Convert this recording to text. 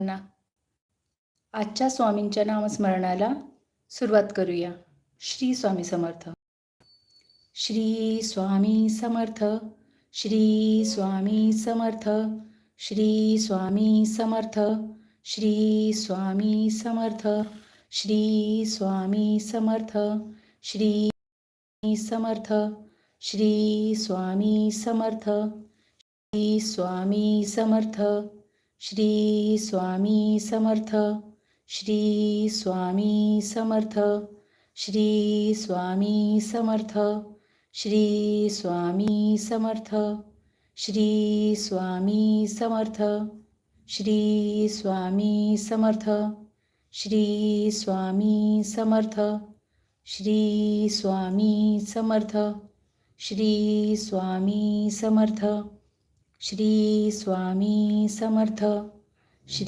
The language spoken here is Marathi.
ना आजच्या स्वामींच्या नामस्मरणाला सुरुवात करूया. श्री स्वामी समर्थ. श्री स्वामी समर्थ. श्री स्वामी समर्थ. श्री स्वामी समर्थ. श्री स्वामी समर्थ. श्री स्वामी समर्थ. श्री समर्थ. श्री स्वामी समर्थ. श्री स्वामी समर्थ. श्री स्वामी समर्थ. श्री स्वामी समर्थ. श्री स्वामी समर्थ. श्री स्वामी समर्थ. श्री स्वामी समर्थ. श्री स्वामी समर्थ. श्री स्वामी समर्थ. श्री स्वामी समर्थ. श्री स्वामी समर्थ. श्री स्वामी समर्थ.